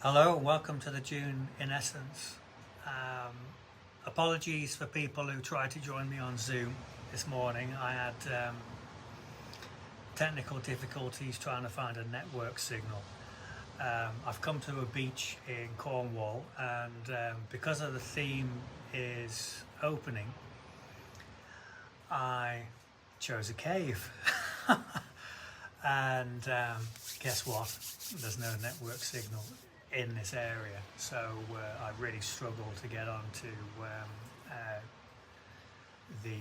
Hello and welcome to the June in Essence. Apologies for people who tried to join me on Zoom this morning. I had technical difficulties trying to find a network signal. I've come to a beach in Cornwall, and because of the theme is opening, I chose a cave. And guess what? There's no network signal in this area, so I really struggled to get onto the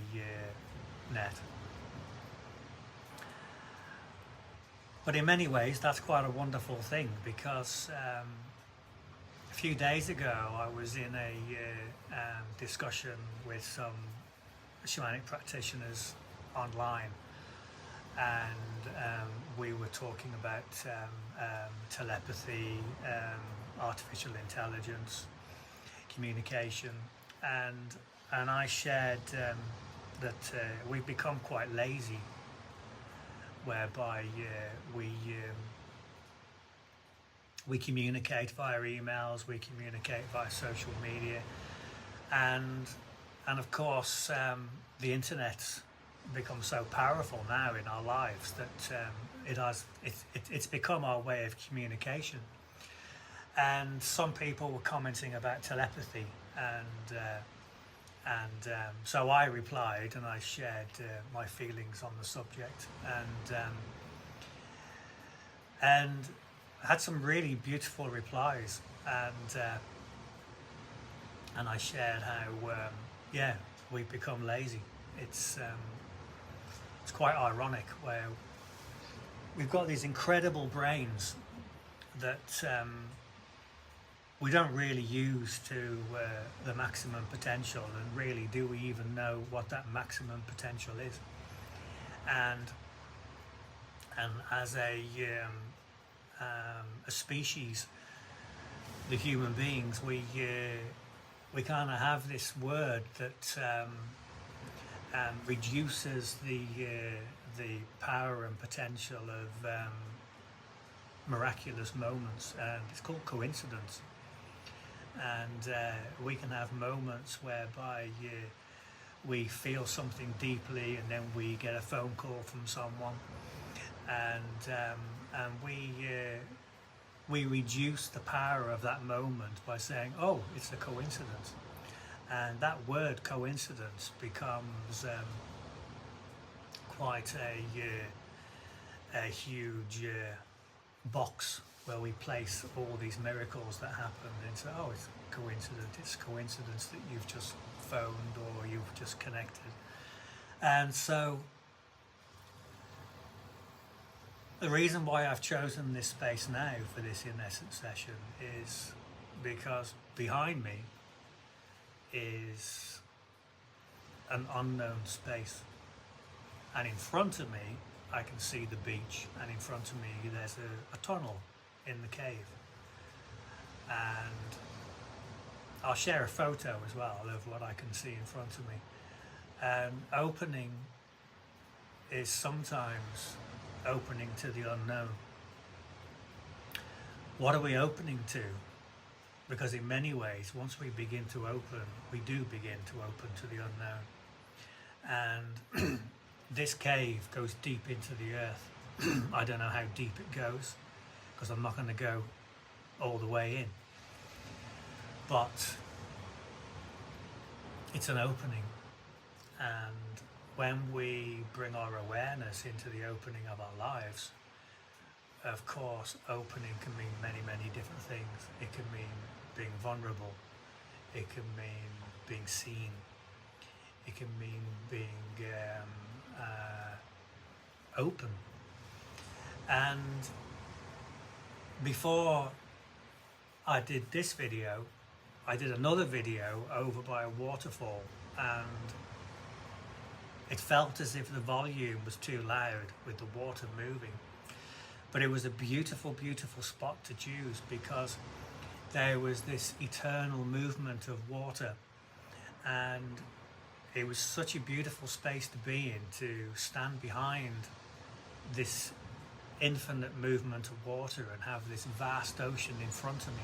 net. But in many ways that's quite a wonderful thing, because a few days ago I was in a discussion with some shamanic practitioners online, and we were talking about telepathy, artificial intelligence, communication, and I shared that we've become quite lazy, whereby we communicate via emails, we communicate via social media, and of course the internet become so powerful now in our lives that it's become our way of communication. And some people were commenting about telepathy, and so I replied and I shared my feelings on the subject, and had some really beautiful replies, and I shared how we've become lazy. It's quite ironic, where we've got these incredible brains that we don't really use to the maximum potential, and really do we even know what that maximum potential is? And as a species, the human beings, we kind of have this word that reduces the power and potential of miraculous moments, and it's called coincidence. And we can have moments whereby we feel something deeply, and then we get a phone call from someone, and we reduce the power of that moment by saying, "Oh, it's a coincidence." And that word coincidence becomes quite a huge box where we place all these miracles that happen into, oh, it's coincidence that you've just phoned or you've just connected. And so the reason why I've chosen this space now for this In Essence session is because behind me is an unknown space, and in front of me I can see the beach, and in front of me there's a tunnel in the cave, and I'll share a photo as well of what I can see in front of me. And opening is sometimes opening to the unknown. What are we opening to? Because in many ways, once we begin to open, we do begin to open to the unknown. And this cave goes deep into the earth. I don't know how deep it goes, because I'm not going to go all the way in. But it's an opening. And when we bring our awareness into the opening of our lives, of course, opening can mean many, many different things. It can mean being vulnerable. It can mean being seen. It can mean being open. And before I did this video, I did another video over by a waterfall, and it felt as if the volume was too loud with the water moving. But it was a beautiful, beautiful spot to choose, because there was this eternal movement of water, and it was such a beautiful space to be in, to stand behind this infinite movement of water and have this vast ocean in front of me.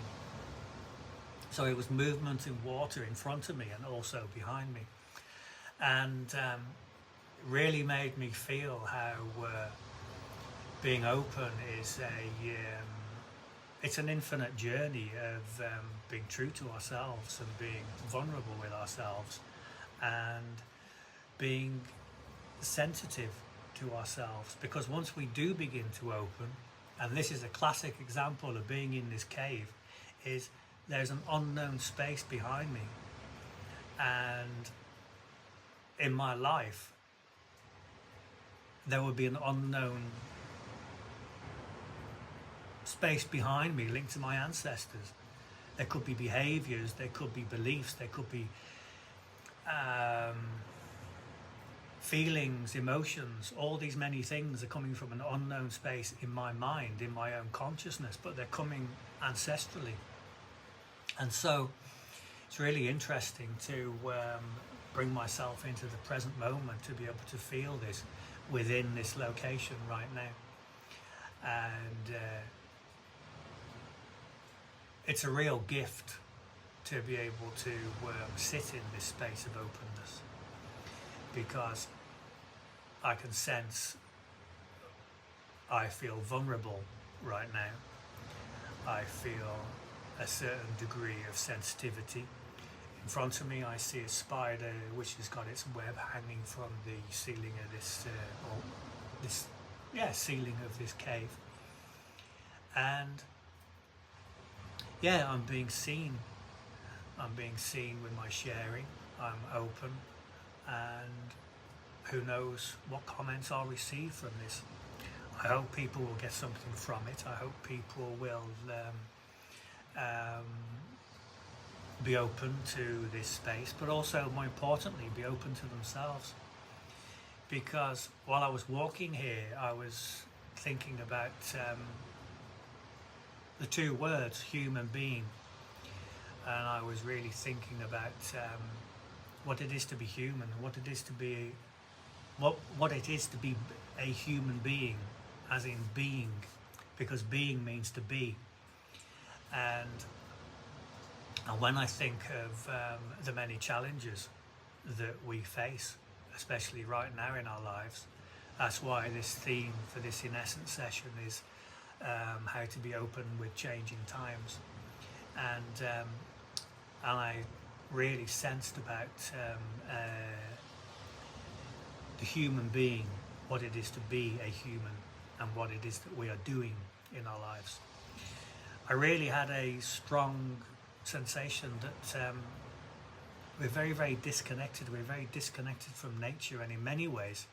So it was movement in water in front of me and also behind me. And really made me feel how being open is it's an infinite journey of being true to ourselves and being vulnerable with ourselves and being sensitive to ourselves, because once we do begin to open, and this is a classic example of being in this cave, is there's an unknown space behind me, and in my life there would be an unknown space behind me linked to my ancestors. There could be behaviors, there could be beliefs, there could be feelings, emotions. All these many things are coming from an unknown space in my mind, in my own consciousness, but they're coming ancestrally. And so it's really interesting to bring myself into the present moment, to be able to feel this within this location right now. And it's a real gift to be able to sit in this space of openness, because I can sense I feel vulnerable right now. I feel a certain degree of sensitivity. In front of me I see a spider which has got its web hanging from the ceiling of this ceiling of this cave. And yeah, I'm being seen. I'm being seen with my sharing. I'm open, and who knows what comments I'll receive from this. I hope people will get something from it. I hope people will be open to this space, but also, more importantly, be open to themselves. Because while I was walking here, I was thinking about the two words, human being, and I was really thinking about what it is to be human, what it is to be a human being, as in being, because being means to be. And when I think of the many challenges that we face, especially right now in our lives, that's why this theme for this INESSENCE session is how to be open with changing times. And I really sensed about the human being, what it is to be a human, and what it is that we are doing in our lives. I really had a strong sensation that we're very, very disconnected. We're very disconnected from nature, and in many ways,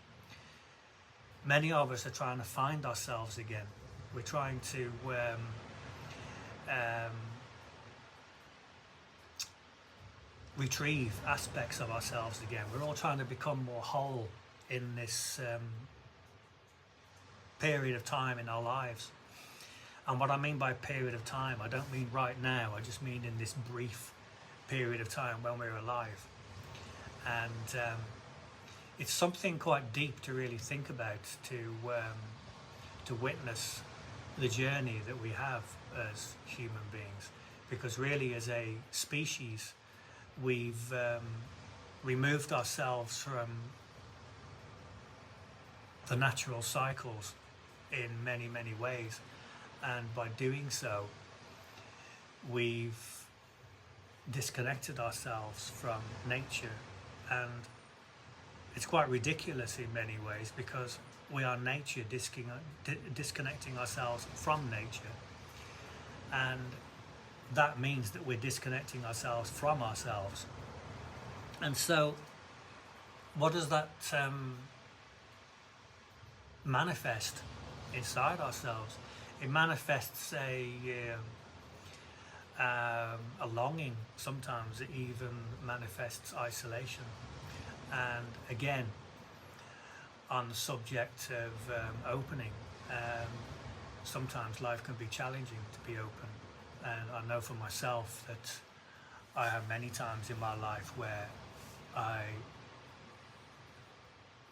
many of us are trying to find ourselves again. We're trying to retrieve aspects of ourselves again. We're all trying to become more whole in this period of time in our lives. And what I mean by period of time, I don't mean right now, I just mean in this brief period of time when we're alive. And it's something quite deep to really think about, to witness the journey that we have as human beings. Because really, as a species, we've removed ourselves from the natural cycles in many, many ways. And by doing so, we've disconnected ourselves from nature. And it's quite ridiculous in many ways, because we are nature disconnecting ourselves from nature. And that means that we're disconnecting ourselves from ourselves. And so what does that manifest inside ourselves? It manifests a longing. Sometimes it even manifests isolation. And again, on the subject of opening, sometimes life can be challenging to be open. And I know for myself that I have many times in my life where I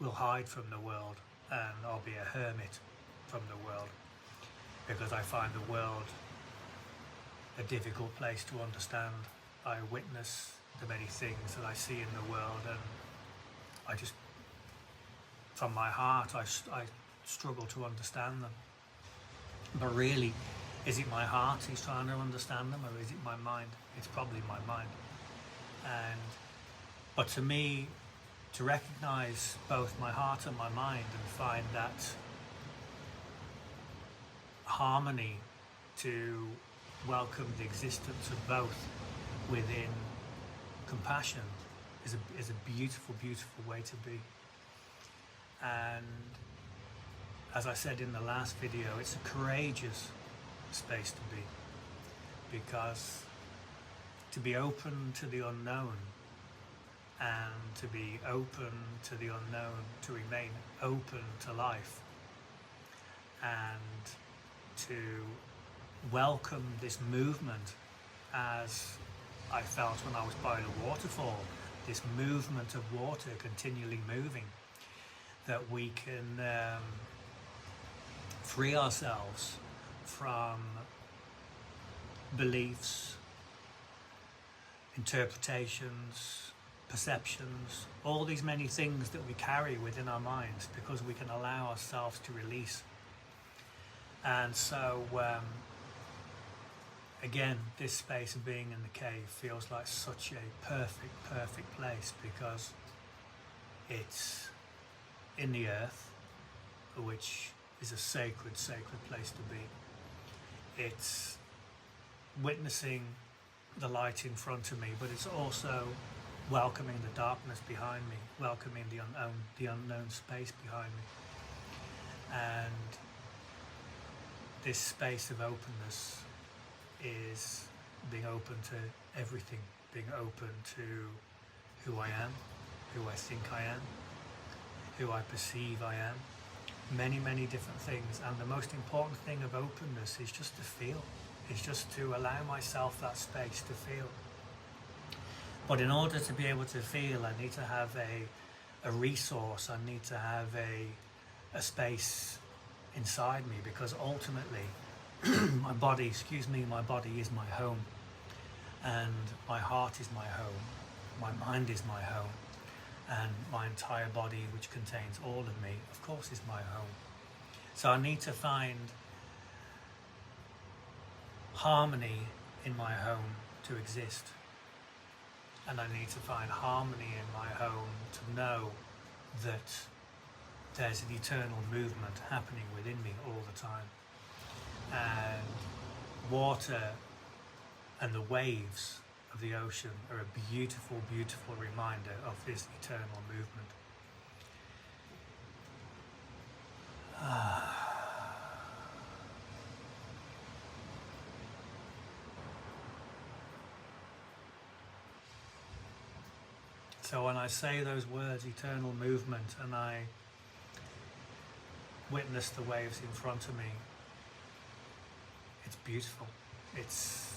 will hide from the world, and I'll be a hermit from the world. because I find the world a difficult place to understand. I witness the many things that I see in the world, and I just, from my heart, I struggle to understand them. But really, is it my heart who's trying to understand them, or is it my mind? It's probably my mind. But to me, to recognize both my heart and my mind and find that harmony, to welcome the existence of both within compassion, is a beautiful, beautiful way to be. And as I said in the last video, it's a courageous space to be, because to be open to the unknown, and to be open to the unknown, to remain open to life, and to welcome this movement, as I felt when I was by the waterfall, this movement of water continually moving, that we can free ourselves from beliefs, interpretations, perceptions, all these many things that we carry within our minds, because we can allow ourselves to release. And so again, this space of being in the cave feels like such a perfect place, because it's in the earth, which is a sacred place to be. It's witnessing the light in front of me, but it's also welcoming the darkness behind me, welcoming the unknown space behind me. And this space of openness is being open to everything, being open to who I am, who I think I am, who I perceive I am, many different things. And the most important thing of openness is just to feel, is just to allow myself that space to feel. But in order to be able to feel, I need to have a resource, I need to have a space inside me, because ultimately my body is my home, and my heart is my home, my mind is my home, and my entire body, which contains all of me, of course, is my home. So I need to find harmony in my home to exist. And I need to find harmony in my home to know that there's an eternal movement happening within me all the time. And water and the waves of the ocean are a beautiful reminder of this eternal movement. So when I say those words, eternal movement, and I witness the waves in front of me, it's beautiful. It's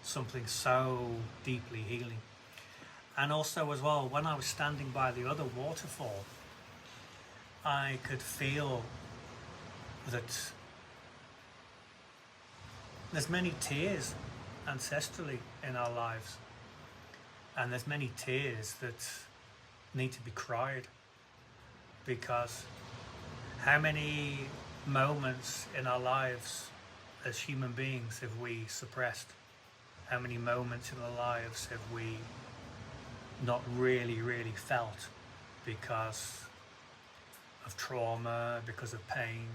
something so deeply healing. And also as well, when I was standing by the other waterfall, I could feel that there's many tears ancestrally in our lives. And there's many tears that need to be cried, because how many moments in our lives as human beings have we suppressed? How many moments in our lives have we not really felt because of trauma, because of pain,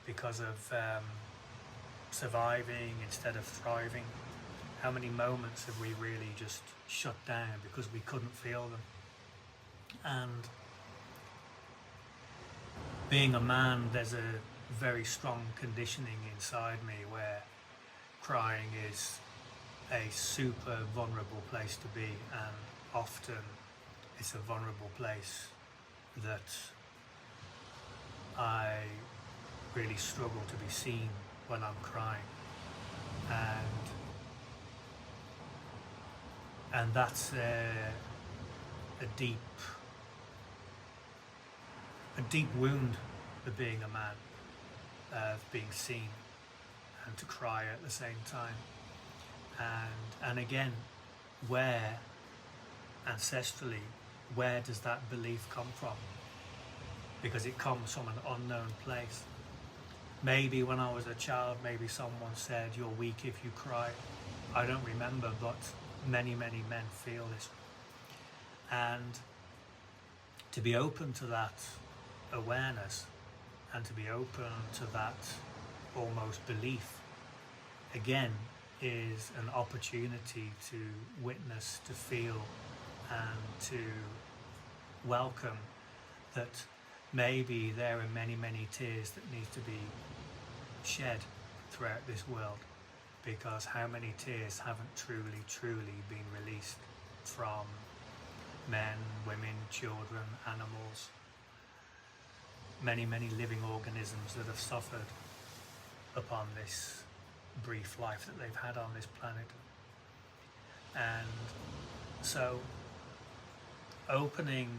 because of surviving instead of thriving? How many moments have we really just shut down because we couldn't feel them? And being a man, there's a very strong conditioning inside me where crying is a super vulnerable place to be, and often it's a vulnerable place that I really struggle to be seen when I'm crying. And that's a deep wound of being a man, of being seen and to cry at the same time. And again, where ancestrally, where does that belief come from? Because it comes from an unknown place. Maybe when I was a child, maybe someone said, you're weak if you cry. I don't remember, but many men feel this. And to be open to that awareness and to be open to that almost belief, again, is an opportunity to witness, to feel, and to welcome that maybe there are many tears that need to be shed throughout this world, because how many tears haven't truly been released from men, women, children, animals, many living organisms that have suffered upon this brief life that they've had on this planet. And so opening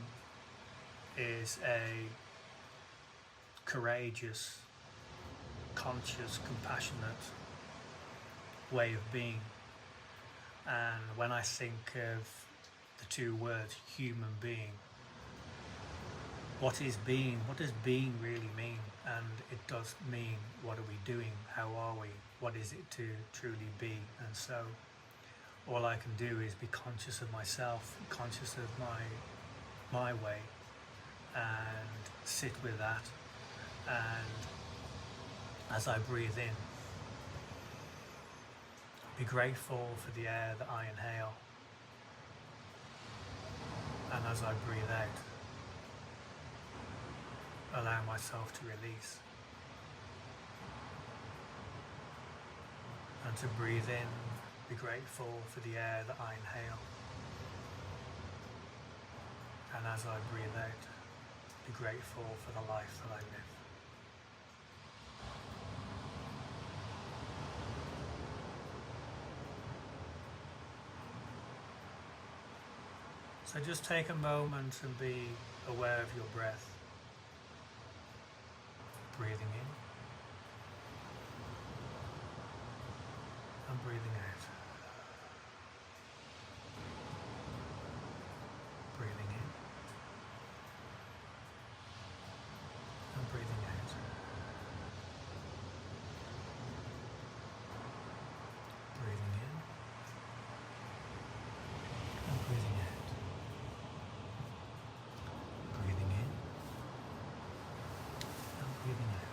is a courageous, conscious, compassionate way of being. And when I think of the two words human being, what is being? What does being really mean? And it does mean, what are we doing? How are we? What is it to truly be? And so all I can do is be conscious of myself, conscious of my way, and sit with that. And as I breathe in, be grateful for the air that I inhale. And as I breathe out, allow myself to release. And to breathe in, be grateful for the air that I inhale. And as I breathe out, be grateful for the life that I live. So just take a moment and be aware of your breath. Breathing in and breathing out. Breathing in and breathing out. Breathing in and breathing out. Breathing in and breathing out.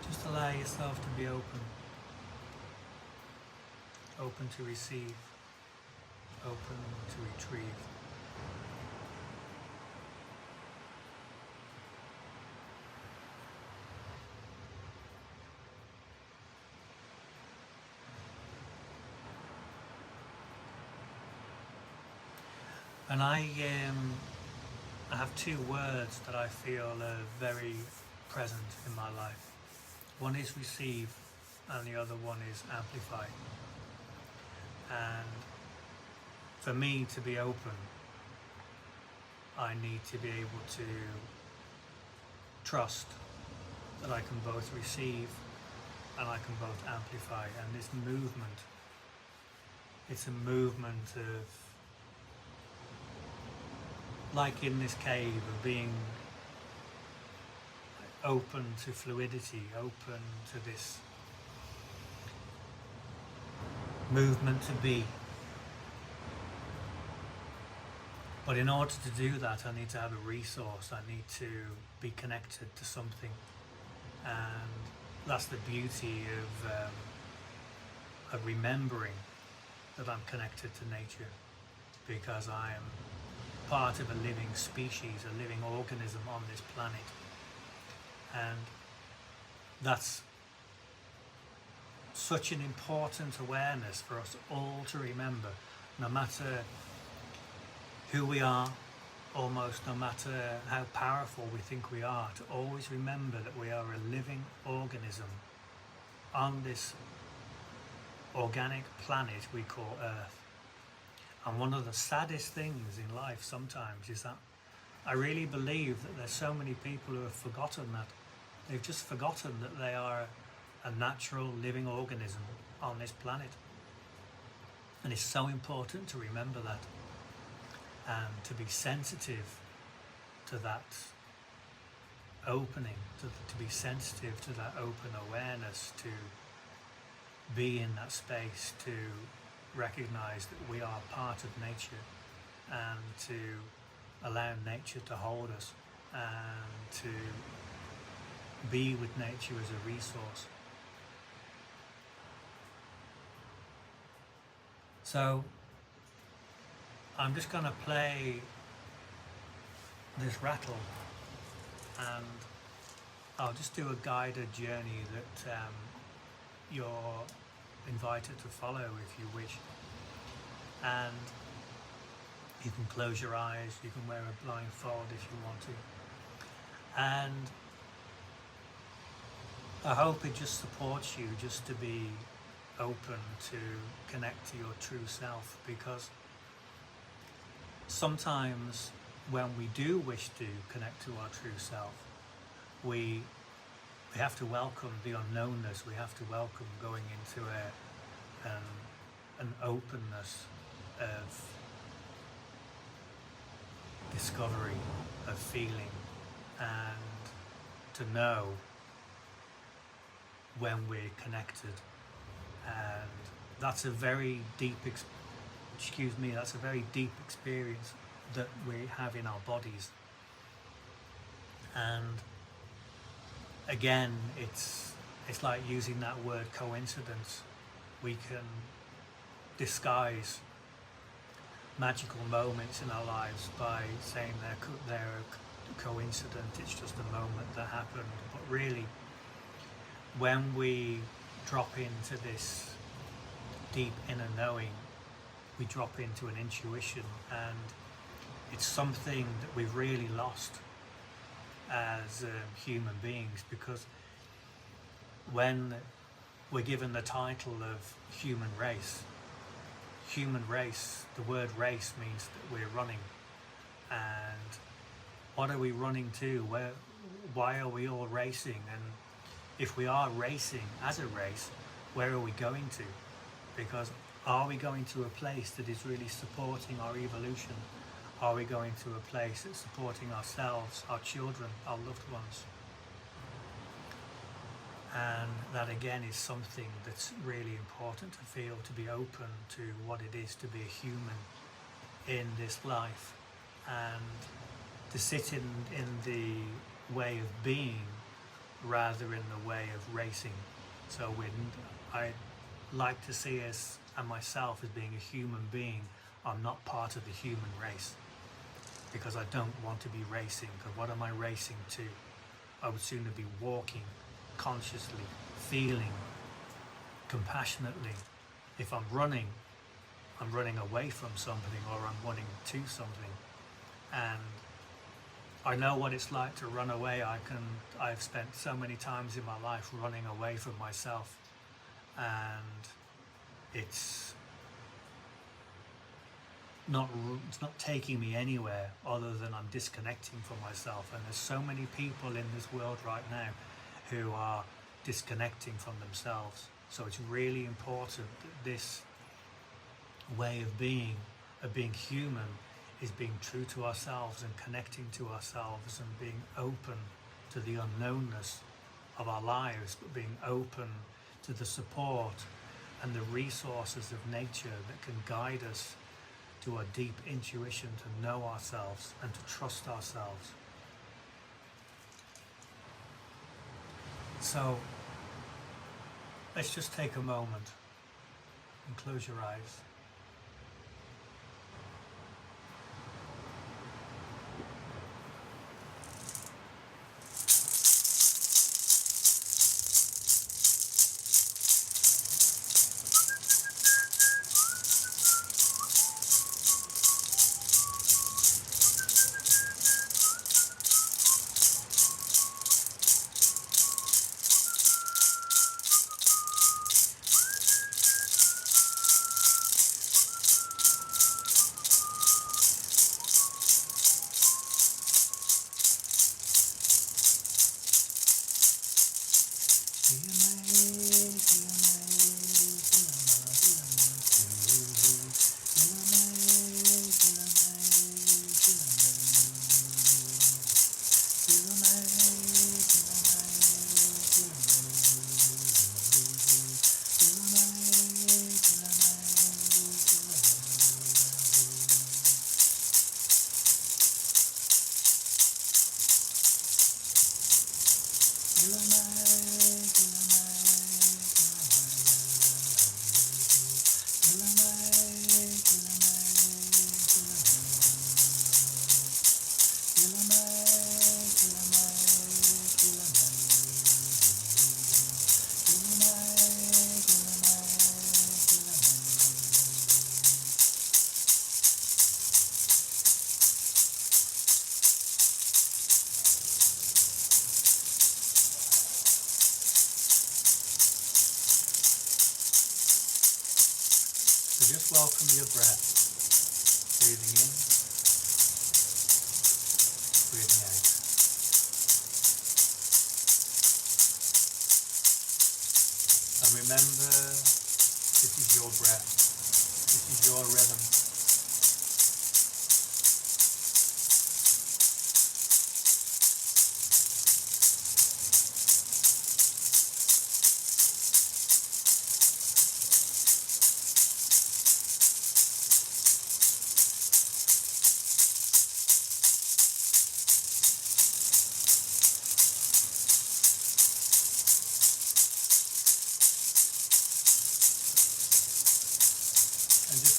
Just allow yourself to be open to receive, open to retrieve. And I have two words that I feel are very present in my life. One is receive and the other one is amplify. And for me to be open, I need to be able to trust that I can both receive and I can both amplify. And this movement, it's a movement of, like in this cave, of being open to fluidity, open to this movement to be. But in order to do that, I need to have a resource. I need to be connected to something, and that's the beauty of remembering that I'm connected to nature, because I am part of a living species, a living organism on this planet, and that's such an important awareness for us all to remember, no matter who we are, almost no matter how powerful we think we are, to always remember that we are a living organism on this organic planet we call Earth. And one of the saddest things in life sometimes is that I really believe that there's so many people who have forgotten that. They've just forgotten that they are a natural living organism on this planet. And it's so important to remember that, and to be sensitive to that opening, to be sensitive to that open awareness, to be in that space, to recognize that we are part of nature, and to allow nature to hold us, and to be with nature as a resource. So I'm just going to play this rattle, and I'll just do a guided journey that you're invited to follow if you wish. And you can close your eyes, you can wear a blindfold if you want to. And I hope it just supports you just to be open to connect to your true self, because sometimes when we do wish to connect to our true self, we have to welcome the unknownness. We have to welcome going into an openness of discovery of feeling, and to know when we're connected. And that's a very deep that's a very deep experience that we have in our bodies. And again, it's like using that word coincidence. We can disguise magical moments in our lives by saying they're a coincidence, it's just a moment that happened. But really, when we drop into this deep inner knowing, we drop into an intuition, and it's something that we've really lost as human beings, because when we're given the title of human race, the word race means that we're running. And what are we running to? Why are we all racing? And if we are racing as a race, where are we going to? Because are we going to a place that is really supporting our evolution? Are we going to a place that's supporting ourselves, our children, our loved ones? And that again is something that's really important to feel, to be open to what it is to be a human in this life, and to sit in the way of being rather in the way of racing. So I like to see us and myself as being a human being. I'm not part of the human race, because I don't want to be racing. Because what am I racing to? I would sooner be walking consciously, feeling compassionately. If I'm running away from something, or I'm running to something. And I know what it's like to run away. I've spent so many times in my life running away from myself, and it's not taking me anywhere other than I'm disconnecting from myself. And there's so many people in this world right now who are disconnecting from themselves. So it's really important that this way of being human, is being true to ourselves and connecting to ourselves, and being open to the unknownness of our lives, but being open to the support and the resources of nature that can guide us to a deep intuition, to know ourselves and to trust ourselves. So let's just take a moment and close your eyes. So just welcome your breath, breathing in, breathing out. And remember, this is your breath, this is your rhythm.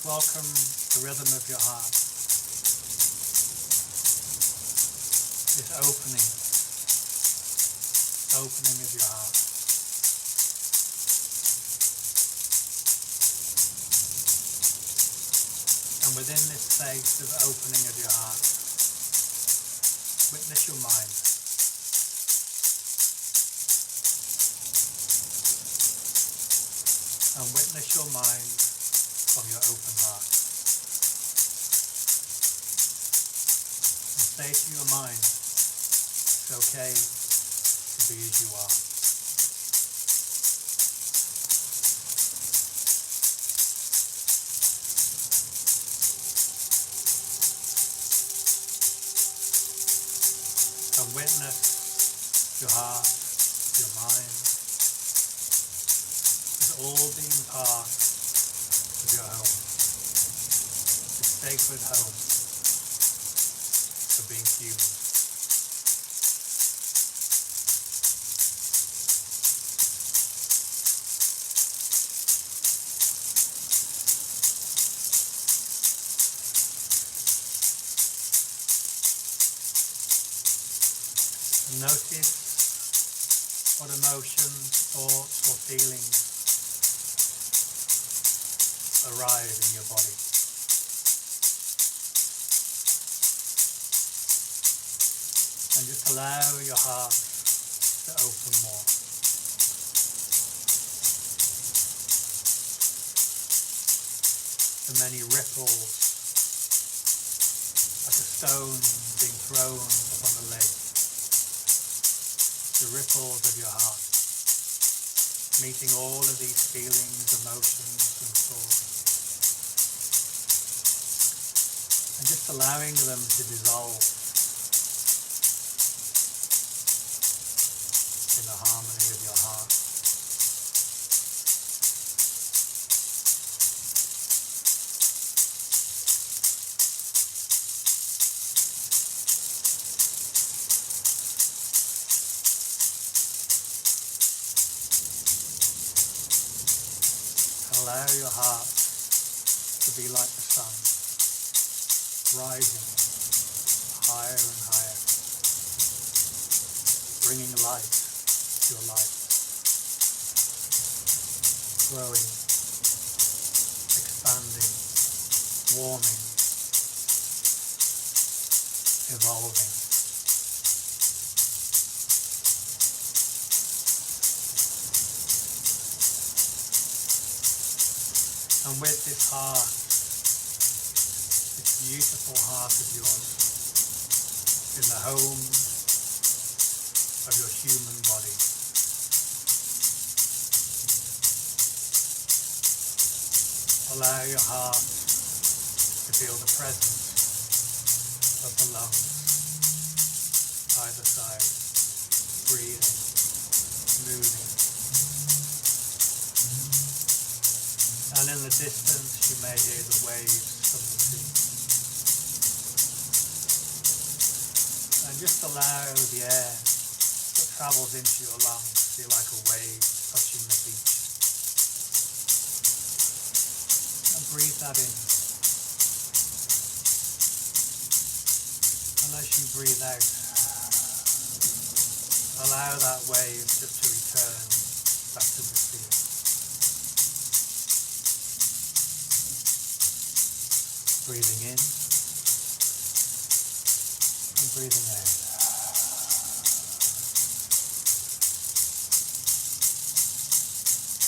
welcome the rhythm of your heart, this opening of your heart. And within this space of opening of your heart, witness your mind. And witness your mind from your open heart. And say to your mind, it's okay to be as you are. And witness your heart, your mind, as all being part of your home, the sacred home for being human. And notice what emotions, thoughts or feelings arrive in your body. And just allow your heart to open more. The many ripples like a stone being thrown upon the lake. The ripples of your heart, meeting all of these feelings, emotions and thoughts, and just allowing them to dissolve in the harmony of your heart. Allow your heart to be like the sun, rising higher and higher, bringing light to your life, growing, expanding, warming, evolving. And with this heart, this beautiful heart of yours, in the home of your human body, allow your heart to feel the presence of the lungs, either side, breathing, moving. And in the distance you may hear the waves from the sea. And just allow the air that travels into your lungs to feel like a wave touching the beach. And breathe that in. And as you breathe out, allow that wave just to return back to the sea. Breathing in and breathing out.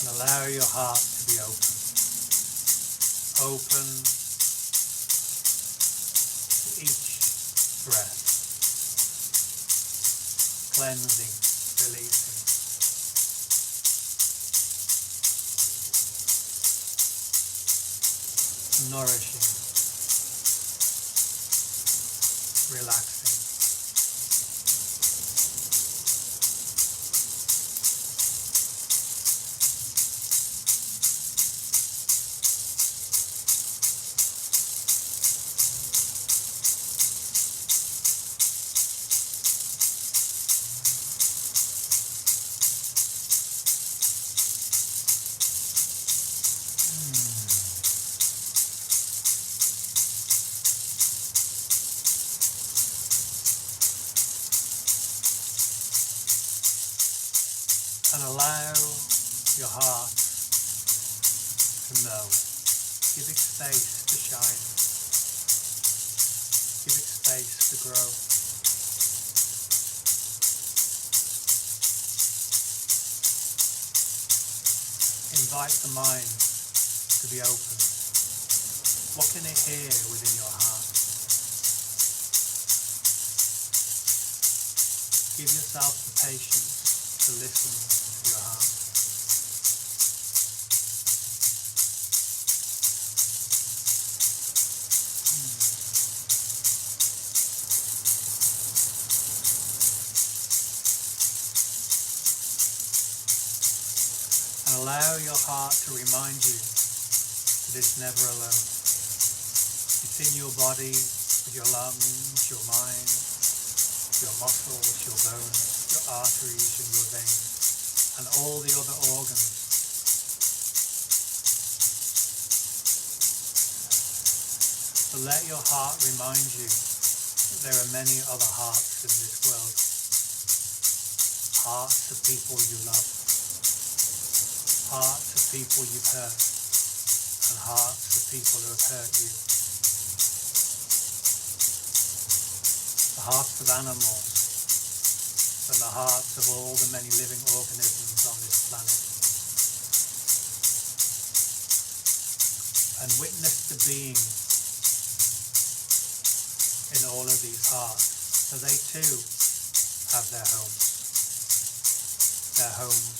And allow your heart to be open. Open to each breath. Cleansing, releasing. Nourishing. Relaxing. and allow your heart to know. Give it space to shine. Give it space to grow. Invite the mind to be open. What can it hear within your heart? Give yourself the patience to listen to your heart. And allow your heart to remind you that it's never alone. It's in your body, with your lungs, your mind, your muscles, your bones, your arteries and your veins, and all the other organs. So let your heart remind you that there are many other hearts in this world. Hearts of people you love. Hearts of people you've hurt. And hearts of people who have hurt you. The hearts of animals. And the hearts of all the many living organisms on this planet. And witness the being in all of these hearts, so they too have their homes. Their homes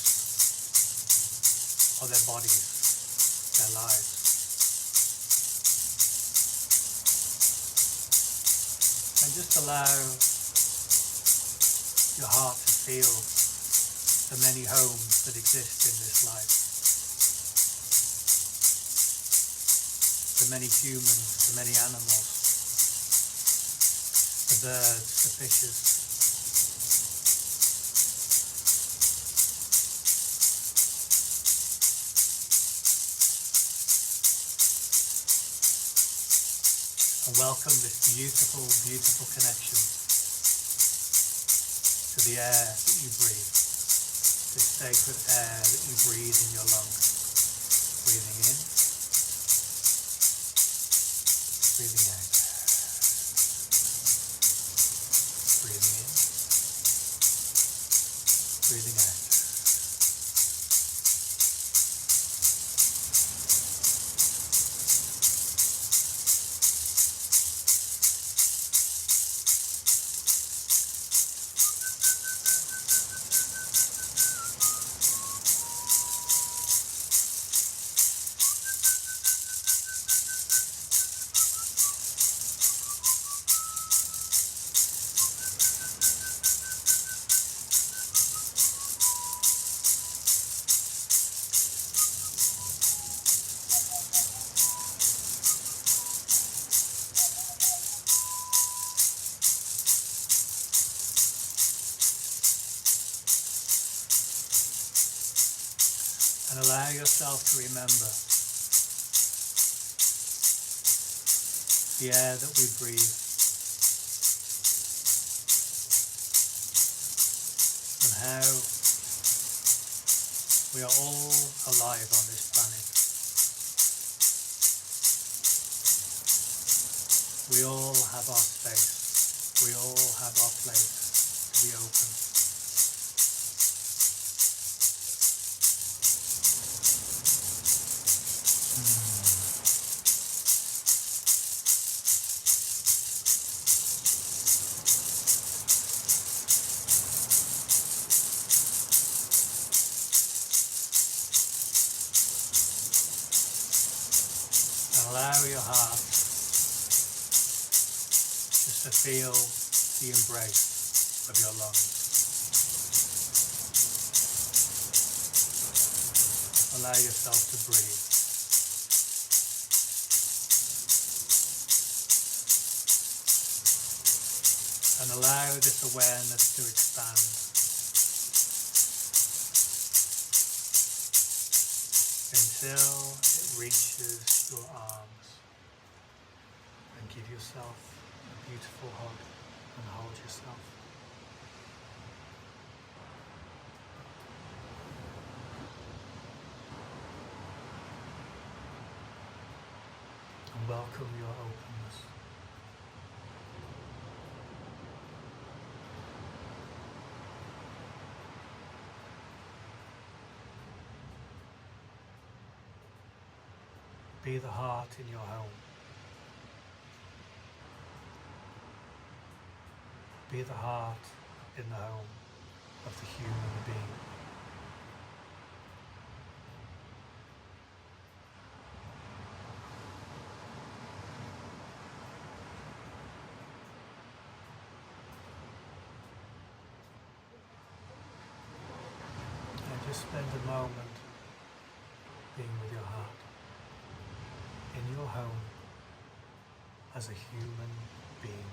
are their bodies, their lives. And just allow your heart to feel the many homes that exist in this life. The many humans, the many animals, the birds, the fishes. And welcome this beautiful, beautiful connection to the air that you breathe, this sacred air that you breathe in your lungs. Breathing in, breathing out. Breathing in, breathing out. And allow yourself to remember the air that we breathe and how we are all alive on this planet. We all have our space. We all have our place to be open. Allow your heart just to feel the embrace of your lungs. Allow yourself to breathe. And allow this awareness to expand. Until it reaches your arms, and give yourself a beautiful hug and hold yourself. welcome your openness. Be the heart in your home. Be the heart in the home of the human being. And just spend a moment being with your heart in your home as a human being.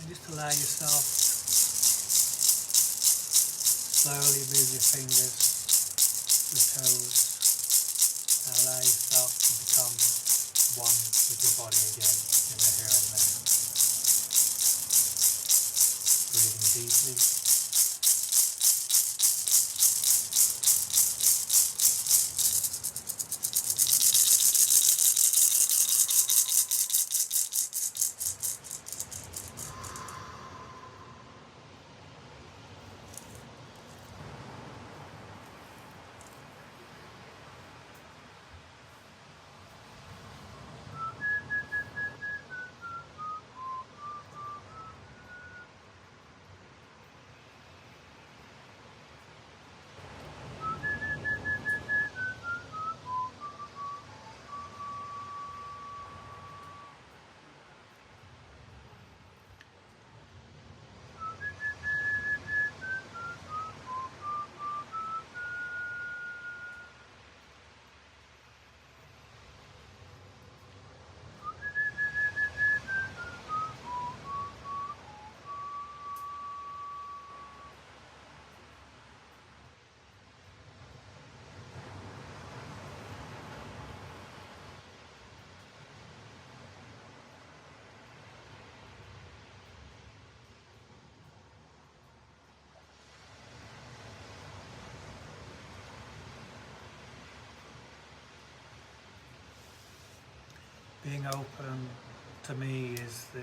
And just allow yourself slowly move your fingers, your toes, and allow yourself to become one with your body again in the here and now. Breathing deeply. Being open to me is the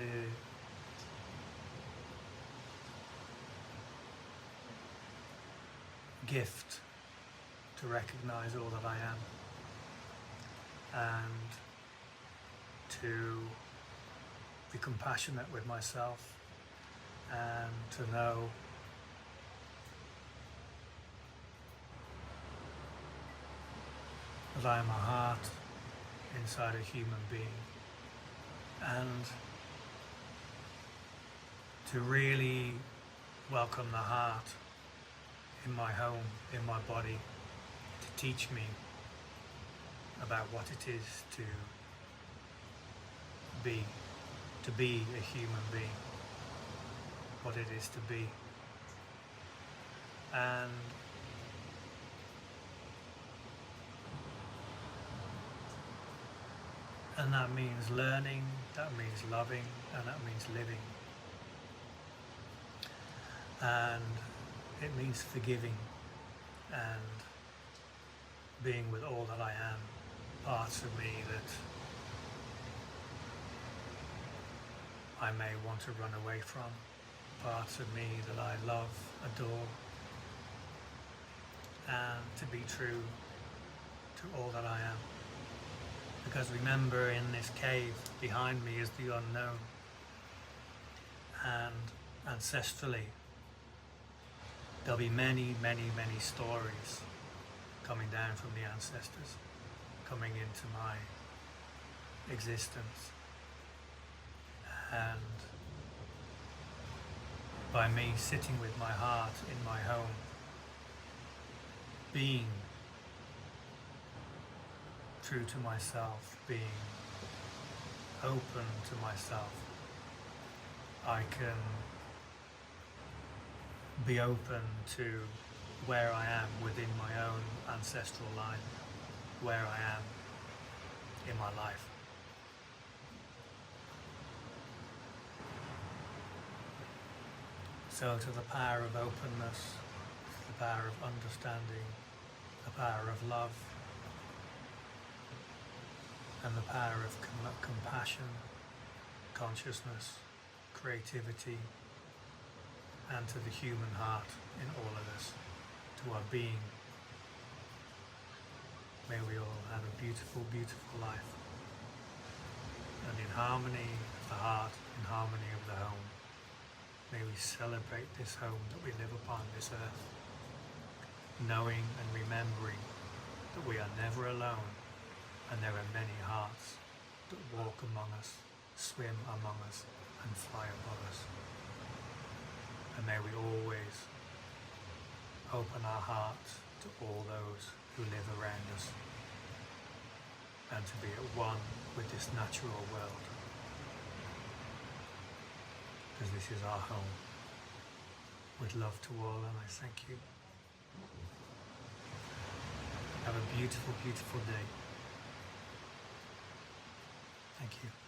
gift to recognize all that I am and to be compassionate with myself and to know that I am a heart inside a human being, and to really welcome the heart in my home, in my body, to teach me about what it is to be a human being, what it is to be. And that means learning, that means loving, and that means living. And it means forgiving and being with all that I am, parts of me that I may want to run away from, parts of me that I love, adore, and to be true to all that I am. Because remember, in this cave behind me is the unknown, and ancestrally there'll be many, many, many stories coming down from the ancestors, coming into my existence. And by me sitting with my heart in my home, being true to myself, being open to myself, I can be open to where I am within my own ancestral line, where I am in my life. So to the power of openness, to the power of understanding, the power of love, and the power of compassion, consciousness, creativity, and to the human heart in all of us, to our being. May we all have a beautiful, beautiful life. And in harmony of the heart, in harmony of the home, may we celebrate this home that we live upon this earth, knowing and remembering that we are never alone, and there are many hearts that walk among us, swim among us, and fly above us. And may we always open our hearts to all those who live around us, and to be at one with this natural world, because this is our home. With love to all, and I thank you. Have a beautiful, beautiful day. Thank you.